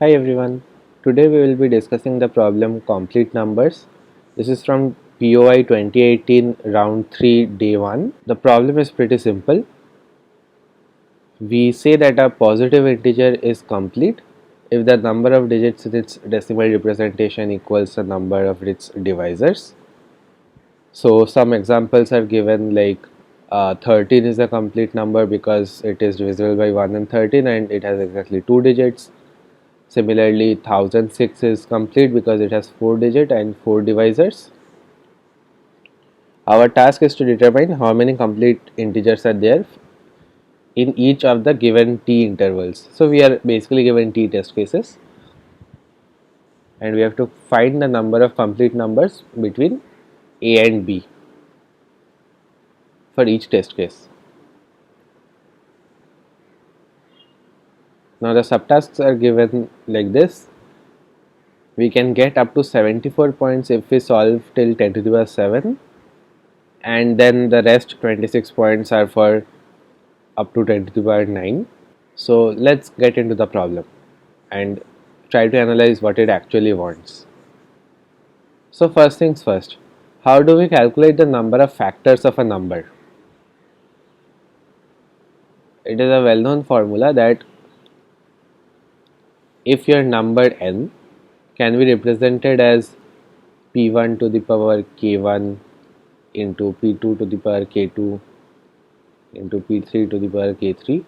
Hi everyone. Today we will be discussing the problem complete numbers. This is from POI 2018 round 3 day 1. The problem is pretty simple. We say that a positive integer is complete if the number of digits in its decimal representation equals the number of its divisors. So some examples are given like 13 is a complete number because it is divisible by 1 and 13 and it has exactly 2 digits. Similarly, 1006 is complete because it has 4 digits and 4 divisors. Our task is to determine how many complete integers are there in each of the given t intervals. So we are basically given t test cases and we have to find the number of complete numbers between a and b for each test case. Now the subtasks are given like this. We can get up to 74 points if we solve till 10 to the power 7, and then the rest 26 points are for up to 10 to the power 9. So let's get into the problem and try to analyze what it actually wants. So first things first, how do we calculate the number of factors of a number? It is a well-known formula that if your number n can be represented as p1 to the power k1 into p2 to the power k2 into p3 to the power k3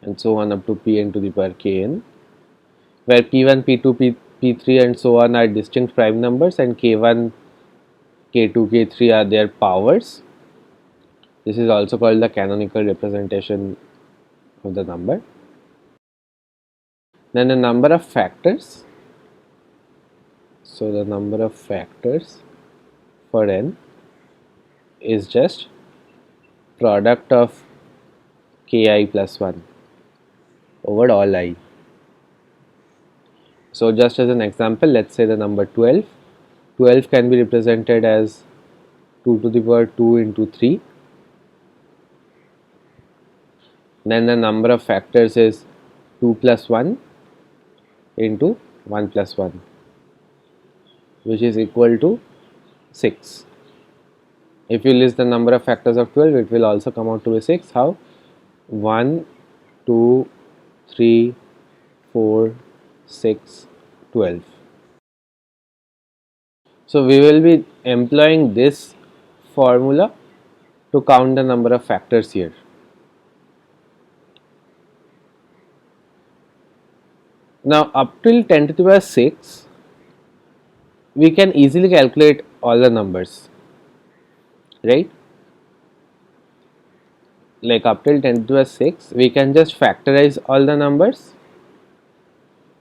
and so on up to pn to the power kn, where p1, p2, p3 and so on are distinct prime numbers and k1, k2, k3 are their powers. This is also called the canonical representation of the number. Then the number of factors. So the number of factors for n is just product of ki plus 1 over all I. So just as an example, let's say the number 12. 12 can be represented as 2 to the power 2 into 3. Then the number of factors is 2 plus 1 into 1 plus 1, which is equal to 6. If you list the number of factors of 12, it will also come out to be 6. How? 1, 2, 3, 4, 6, 12. So we will be employing this formula to count the number of factors here. Now up till 10 to the power 6, we can easily calculate all the numbers, right? Like up till 10 to the power 6, we can just factorize all the numbers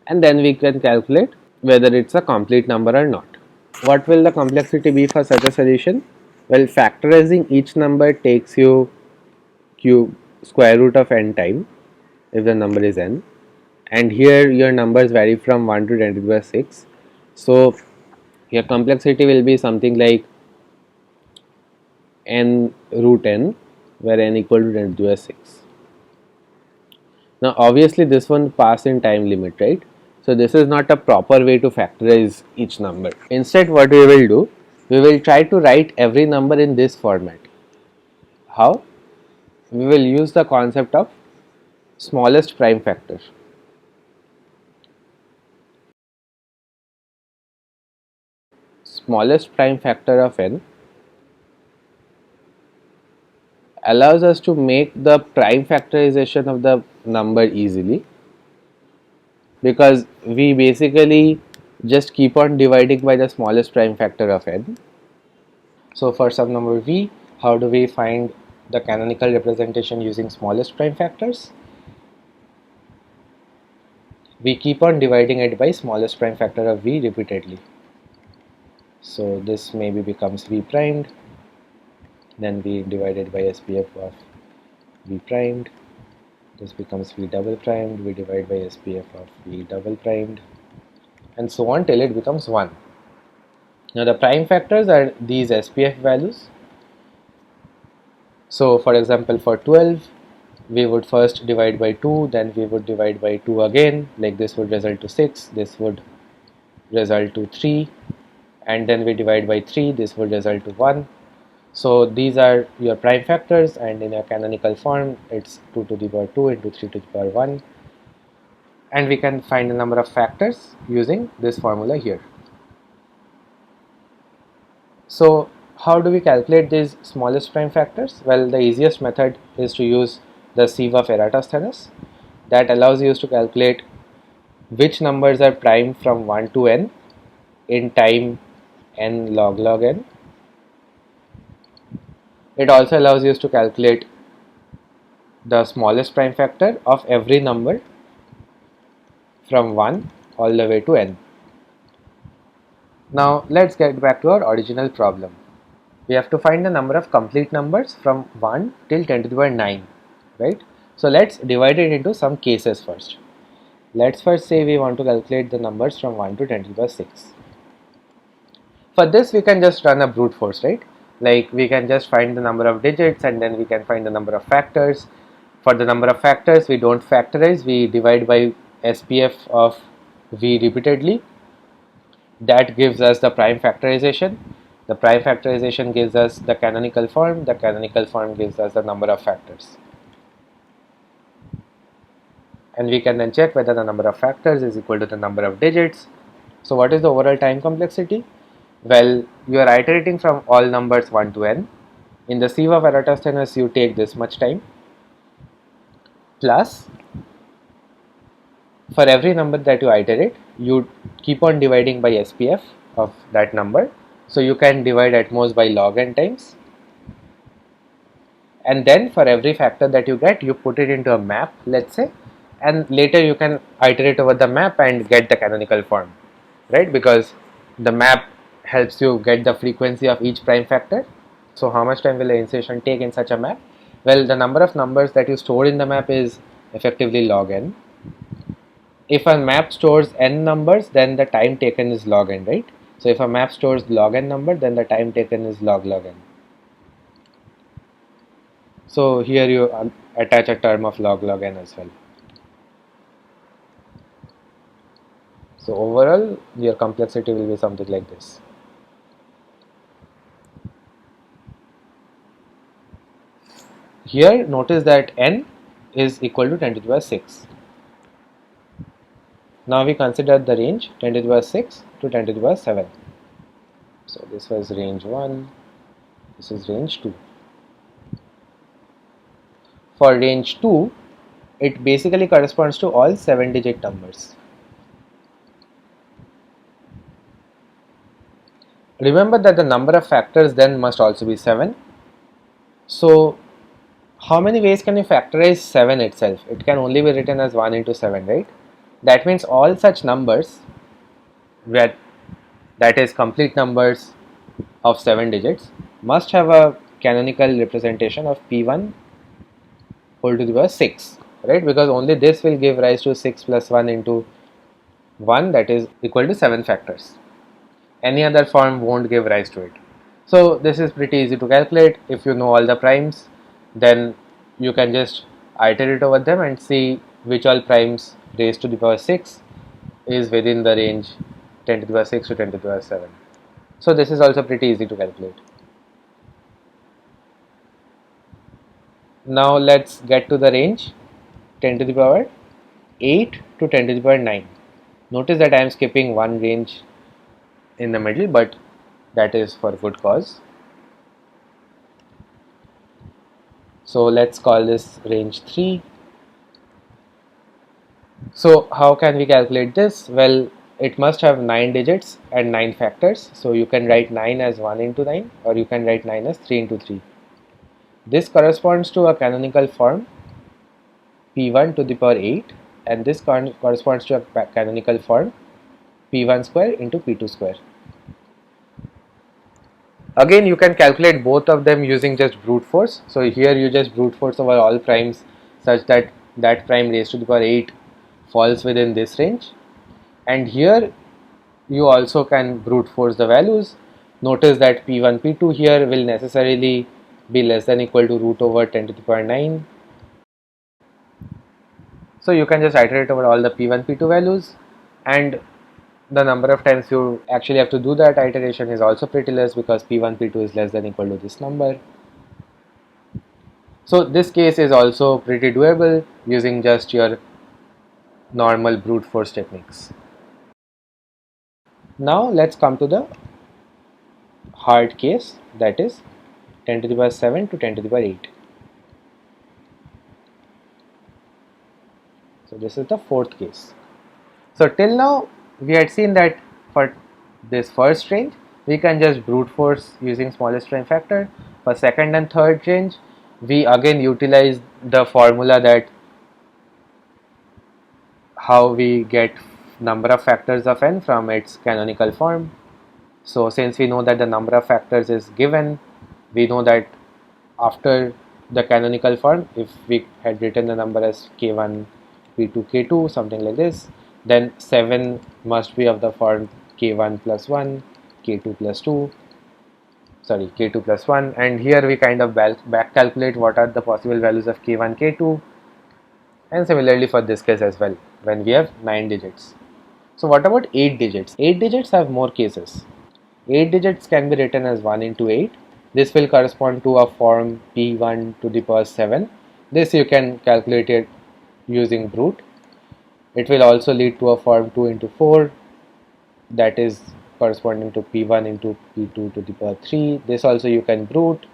and then we can calculate whether it's a complete number or not. What will the complexity be for such a solution? Well, factorizing each number takes you square root of n time if the number is n, and here your numbers vary from 1 to 10 to the power 6. So your complexity will be something like n root n, where n equal to 10 to the power 6. Now obviously this one pass in time limit, right? So this is not a proper way to factorize each number. Instead, what we will do, we will try to write every number in this format. How? We will use the concept of smallest prime factor. Smallest prime factor of n allows us to make the prime factorization of the number easily, because we basically just keep on dividing by the smallest prime factor of n. So for some number v, how do we find the canonical representation using smallest prime factors? We keep on dividing it by smallest prime factor of v repeatedly. So this maybe becomes v primed, then v divided by SPF of v primed, this becomes v double primed, we divide by SPF of v double primed, and so on till it becomes 1. Now the prime factors are these SPF values. So for example, for 12, we would first divide by 2, then we would divide by 2 again, like this would result to 6, this would result to 3, and then we divide by 3, this would result to 1. So these are your prime factors, and in a canonical form it's 2 to the power 2 into 3 to the power 1, and we can find the number of factors using this formula here. So how do we calculate these smallest prime factors? Well, the easiest method is to use the sieve of Eratosthenes. That allows you to calculate which numbers are prime from 1 to n in time n log n. It also allows you to calculate the smallest prime factor of every number from 1 all the way to n. Now let's get back to our original problem. We have to find the number of complete numbers from 1 till 10 to the power 9, right? So let's divide it into some cases first. Let's first say we want to calculate the numbers from 1 to 10 to the power 6. For this we can just run a brute force, right? Like we can just find the number of digits and then we can find the number of factors. For the number of factors we don't factorize, we divide by SPF of v repeatedly. That gives us the prime factorization. The prime factorization gives us the canonical form. The canonical form gives us the number of factors. And we can then check whether the number of factors is equal to the number of digits. So what is the overall time complexity? Well, you are iterating from all numbers 1 to n. In the sieve of Eratosthenes, you take this much time, plus for every number that you iterate, you keep on dividing by SPF of that number. So you can divide at most by log n times. And then for every factor that you get, you put it into a map, let's say, and later you can iterate over the map and get the canonical form, right? Because the map helps you get the frequency of each prime factor. So how much time will the insertion take in such a map? Well, the number of numbers that you store in the map is effectively log n. If a map stores n numbers, then the time taken is log n, right? So if a map stores log n number, then the time taken is log n. So here you attach a term of log n as well. So overall your complexity will be something like this. Here notice that n is equal to 10 to the power 6. Now we consider the range 10 to the power 6 to 10 to the power 7. So this was range 1, this is range 2. For range 2, it basically corresponds to all 7-digit numbers. Remember that the number of factors then must also be 7. So how many ways can you factorize 7 itself? It can only be written as 1 into 7, right? That means all such numbers that is complete numbers of 7 digits must have a canonical representation of p1 whole to the power 6, right? Because only this will give rise to 6 plus 1 into 1, that is equal to 7 factors. Any other form won't give rise to it. So this is pretty easy to calculate. If you know all the primes, then you can just iterate over them and see which all primes raised to the power 6 is within the range 10 to the power 6 to 10 to the power 7. So this is also pretty easy to calculate. Now let's get to the range 10 to the power 8 to 10 to the power 9. Notice that I am skipping one range in the middle, but that is for good cause. So let's call this range 3. So how can we calculate this? Well, it must have 9 digits and 9 factors. So you can write 9 as 1 into 9, or you can write 9 as 3 into 3. This corresponds to a canonical form p1 to the power 8, and this corresponds to a canonical form p1 square into p2 square. Again, you can calculate both of them using just brute force. So here you just brute force over all primes such that that prime raised to the power 8 falls within this range, and here you also can brute force the values. Notice that p1 p2 here will necessarily be less than equal to root over 10 to the power 9, So you can just iterate over all the p1 p2 values, and the number of times you actually have to do that iteration is also pretty less because p1 p2 is less than equal to this number. So this case is also pretty doable using just your normal brute force techniques. Now let's come to the hard case, that is 10 to the power 7 to 10 to the power 8. So this is the fourth case. So till now we had seen that for this first range we can just brute force using smallest prime factor. For second and third range we again utilize the formula that how we get number of factors of n from its canonical form. So since we know that the number of factors is given, we know that after the canonical form, if we had written the number as k1 p2 k2 something like this, then 7 must be of the form k1 plus 1 k2 plus 2, sorry, k2 plus 1, and here we kind of back calculate what are the possible values of k1 k2, and similarly for this case as well when we have 9 digits. So what about 8 digits? 8 digits have more cases. 8 digits can be written as 1 into 8. This will correspond to a form p1 to the power 7. This you can calculate it using brute. It will also lead to a form 2 into 4, that is corresponding to p1 into p2 to the power 3. This also you can brute.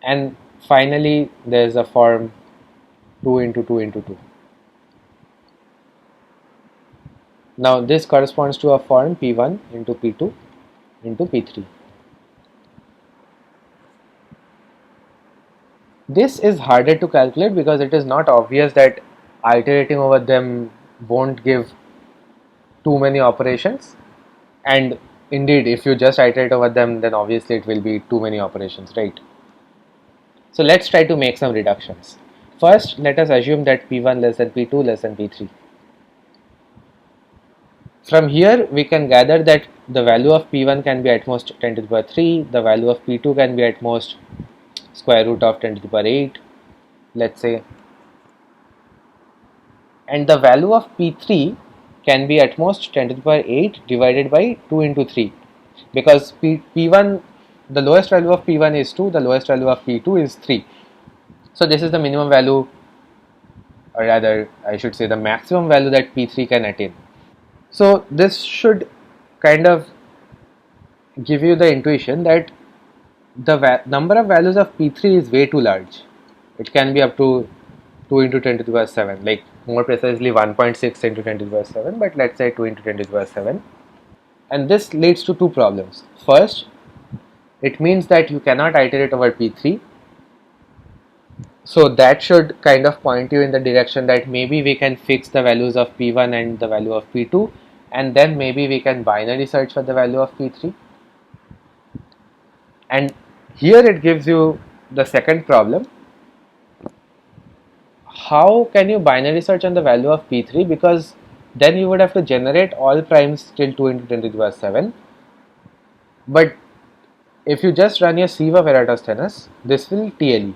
And finally there is a form 2 into 2 into 2. Now this corresponds to a form p1 into p2 into p3. This is harder to calculate because it is not obvious that iterating over them won't give too many operations, and indeed if you just iterate over them then obviously it will be too many operations, right? So let's try to make some reductions. First let us assume that p1 less than p2 less than p3. From here we can gather that the value of p1 can be at most 10 to the power 3, the value of p2 can be at most square root of 10 to the power 8, let's say, and the value of p3 can be at most 10 to the power 8 divided by 2 into 3, because p1, the lowest value of p1 is 2, the lowest value of p2 is 3. So this is the minimum value, or rather I should say the maximum value that p3 can attain. So this should kind of give you the intuition that the number of values of p3 is way too large. It can be up to 2 into 10 to the power 7, like more precisely 1.6 into 10 to the power 7, but let's say 2 into 10 to the power 7. And this leads to two problems. First, it means that you cannot iterate over p3. So that should kind of point you in the direction that maybe we can fix the values of p1 and the value of p2, and then maybe we can binary search for the value of p3. And here it gives you the second problem. How can you binary search on the value of p3, because then you would have to generate all primes till 2 into 10 to the power 7, but if you just run your sieve of Eratosthenes, this will TLE.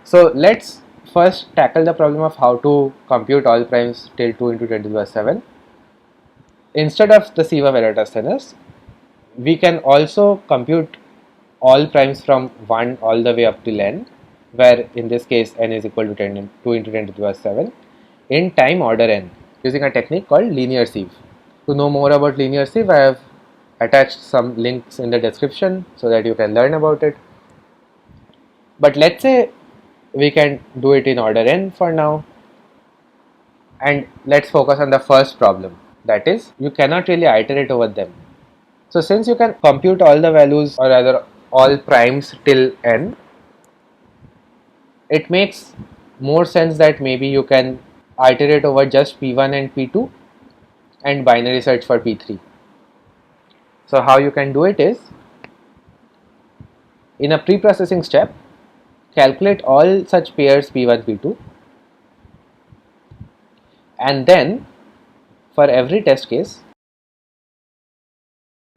So let's first tackle the problem of how to compute all primes till 2 into 10 to the power 7. Instead of the sieve of Eratosthenes, we can also compute all primes from 1 all the way up till n, where in this case n is equal to 2 into 10 to the power 7 in time order n, using a technique called linear sieve. To know more about linear sieve, I have attached some links in the description so that you can learn about it. But let's say we can do it in order n for now, and let's focus on the first problem, that is you cannot really iterate over them. So since you can compute all the values, or rather all primes till n, it makes more sense that maybe you can iterate over just p1 and p2 and binary search for p3. So how you can do it is, in a pre-processing step, calculate all such pairs p1 p2, and then for every test case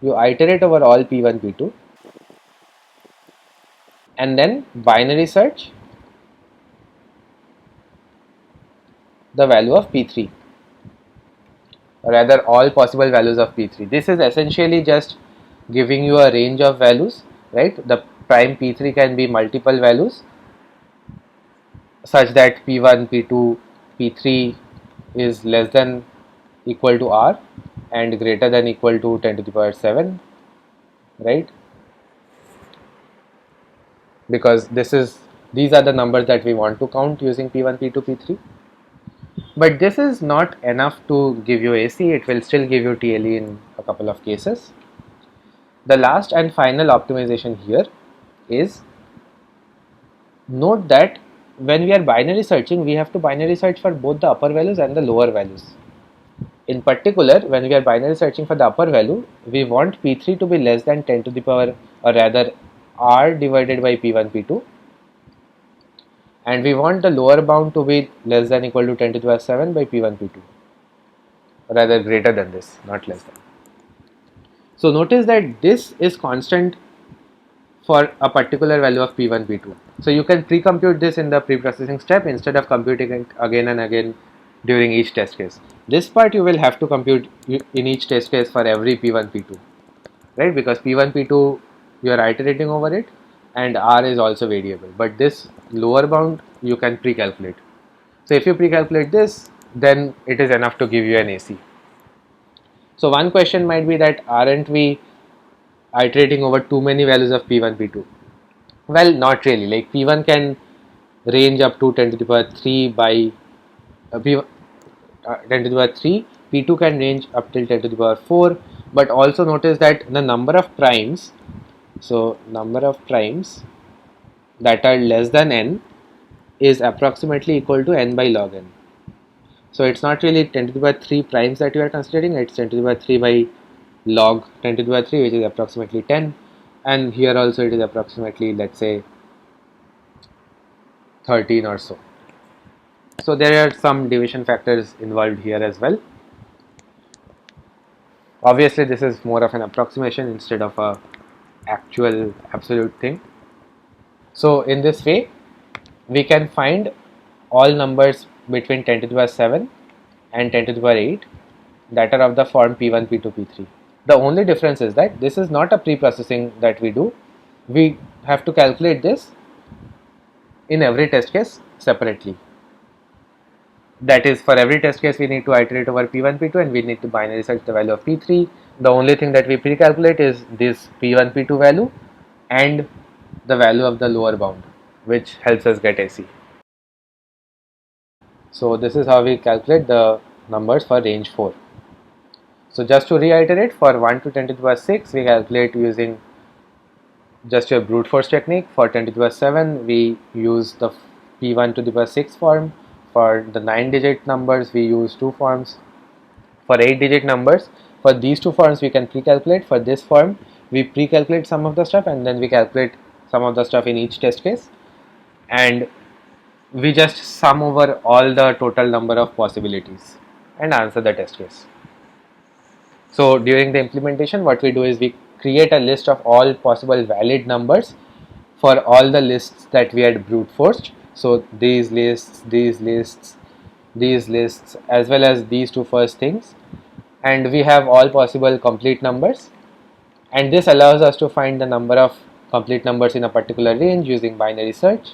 you iterate over all p1 p2 and then binary search the value of P3, or rather all possible values of P3. This is essentially just giving you a range of values, right? The prime P3 can be multiple values such that P1, P2, P3 is less than equal to R and greater than equal to 10 to the power 7, right? Because these are the numbers that we want to count using P1, P2, P3. But this is not enough to give you AC, it will still give you TLE in a couple of cases. The last and final optimization here is, note that when we are binary searching, we have to binary search for both the upper values and the lower values. In particular, when we are binary searching for the upper value, we want P3 to be less than 10 to the power, or rather R divided by P1, P2, and we want the lower bound to be less than equal to 10 to the power 7 by P1, P2, or rather greater than this, not less than. So notice that this is constant for a particular value of P1, P2. So you can pre-compute this in the pre-processing step instead of computing it again and again during each test case. This part you will have to compute in each test case for every P1, P2, right? Because P1, P2 you are iterating over it and R is also variable, but this lower bound you can pre-calculate. So if you pre-calculate this, then it is enough to give you an AC. So one question might be that aren't we iterating over too many values of P1, P2? Well, not really. Like P1 can range up to 10 to the power 3 by 10 to the power 3, P2 can range up till 10 to the power 4, but also notice that the number of primes, so number of primes that are less than n is approximately equal to n by log n. So it's not really 10 to the power 3 primes that you are considering, it's 10 to the power 3 by log 10 to the power 3, which is approximately 10, and here also it is approximately, let's say, 13 or so. So there are some division factors involved here as well. Obviously this is more of an approximation instead of a actual absolute thing. So in this way we can find all numbers between 10 to the power 7 and 10 to the power 8 that are of the form P1, P2, P3. The only difference is that this is not a pre-processing that we do. We have to calculate this in every test case separately. That is, for every test case we need to iterate over P1, P2 and we need to binary search the value of P3. The only thing that we pre-calculate is this P1, P2 value and the value of the lower bound, which helps us get AC. So this is how we calculate the numbers for range 4. So just to reiterate, for 1 to 10 to the power 6 we calculate using just your brute force technique. For 10 to the power 7 we use the P1 to the power 6 form. For the 9-digit numbers we use 2 forms. For 8-digit numbers, for these 2 forms we can pre-calculate. For this form we pre-calculate some of the stuff and then we calculate some of the stuff in each test case, and we just sum over all the total number of possibilities and answer the test case. So during the implementation what we do is we create a list of all possible valid numbers for all the lists that we had brute forced. So these lists, these lists, these lists, as well as these 2 first things, and we have all possible complete numbers, and this allows us to find the number of complete numbers in a particular range using binary search.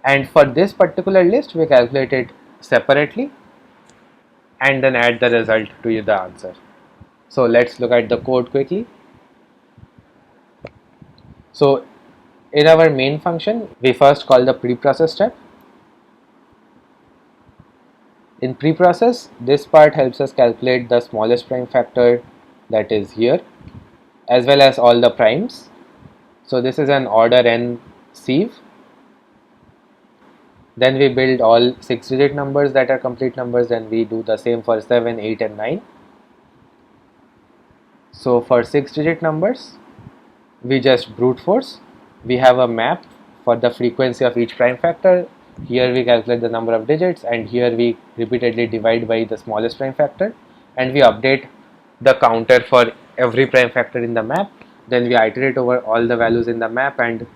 And for this particular list we calculate it separately and then add the result to the answer. So let's look at the code quickly. So in our main function we first call the preprocess step. In preprocess, this part helps us calculate the smallest prime factor, that is here, as well as all the primes. So this is an order n sieve. Then we build all 6-digit numbers that are complete numbers, then we do the same for 7, 8 and 9. So for 6-digit numbers we just brute force. We have a map for the frequency of each prime factor. Here we calculate the number of digits and here we repeatedly divide by the smallest prime factor, and we update the counter for every prime factor in the map. Then we iterate over all the values in the map and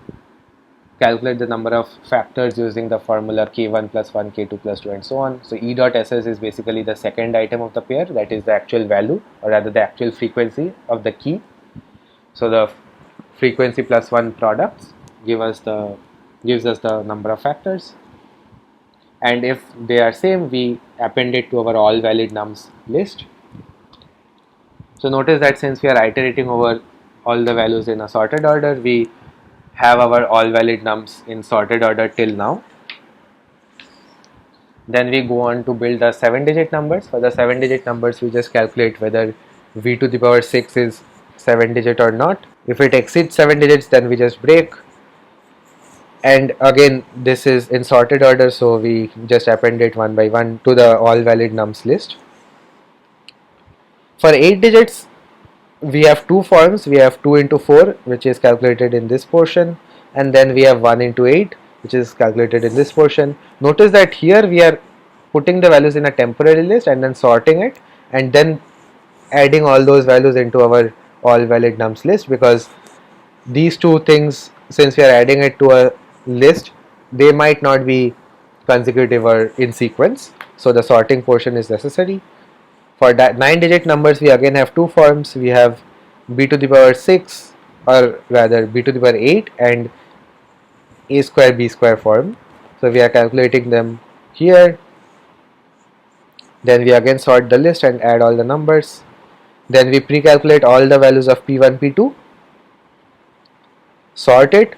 calculate the number of factors using the formula k1 plus 1, k2 plus 2 and so on. So E dot SS is basically the second item of the pair, that is the actual value, or rather the actual frequency of the key. So the frequency plus 1 products gives us the number of factors, and if they are same, we append it to our all valid nums list. So notice that since we are iterating over all the values in a sorted order, we have our all valid nums in sorted order till now. Then we go on to build the 7-digit numbers. For the 7-digit numbers, we just calculate whether v to the power 6 is 7-digit or not. If it exceeds 7 digits, then we just break. And again, this is in sorted order, so we just append it one by one to the all valid nums list. For 8 digits, we have two forms. We have 2 into 4, which is calculated in this portion, and then we have 1 into 8, which is calculated in this portion. Notice that here we are putting the values in a temporary list and then sorting it, and then adding all those values into our all valid nums list, because these two things, since we are adding it to a list, they might not be consecutive or in sequence, so the sorting portion is necessary. For that 9-digit numbers, we again have two forms. We have b to the power 6, or rather b to the power 8, and a square b square form. So we are calculating them here. Then we again sort the list and add all the numbers. Then we pre-calculate all the values of p1, p2, sort it.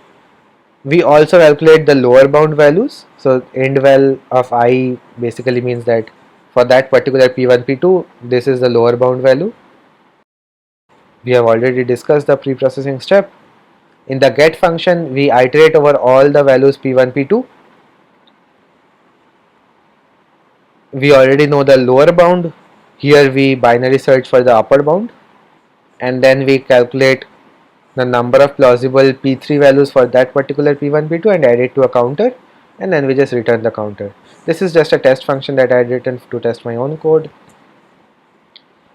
We also calculate the lower bound values. So end val of I basically means that for that particular p1, p2, this is the lower bound value. We have already discussed the pre-processing step. In the get function, we iterate over all the values p1, p2. We already know the lower bound. Here we binary search for the upper bound, and then we calculate the number of plausible p3 values for that particular p1, p2 and add it to a counter, and then we just return the counter. This is just a test function that I had written to test my own code.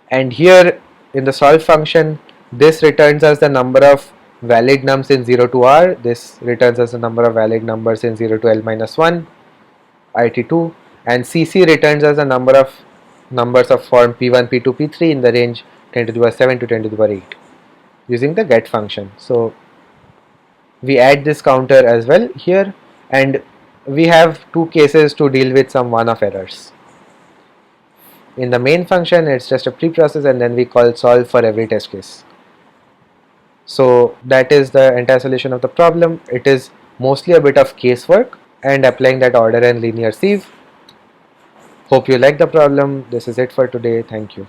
And here in the solve function, this returns us the number of valid nums in 0 to r, this returns us the number of valid numbers in 0 to l minus 1, it2, and cc returns us the number of numbers of form p1, p2, p3 in the range 10 to the power 7 to 10 to the power 8 using the get function. So we add this counter as well here, and we have two cases to deal with some one-off errors. In the main function, it's just a pre-process, and then we call solve for every test case. So that is the entire solution of the problem. It is mostly a bit of casework and applying that order and linear sieve. Hope you like the problem. This is it for today. Thank you.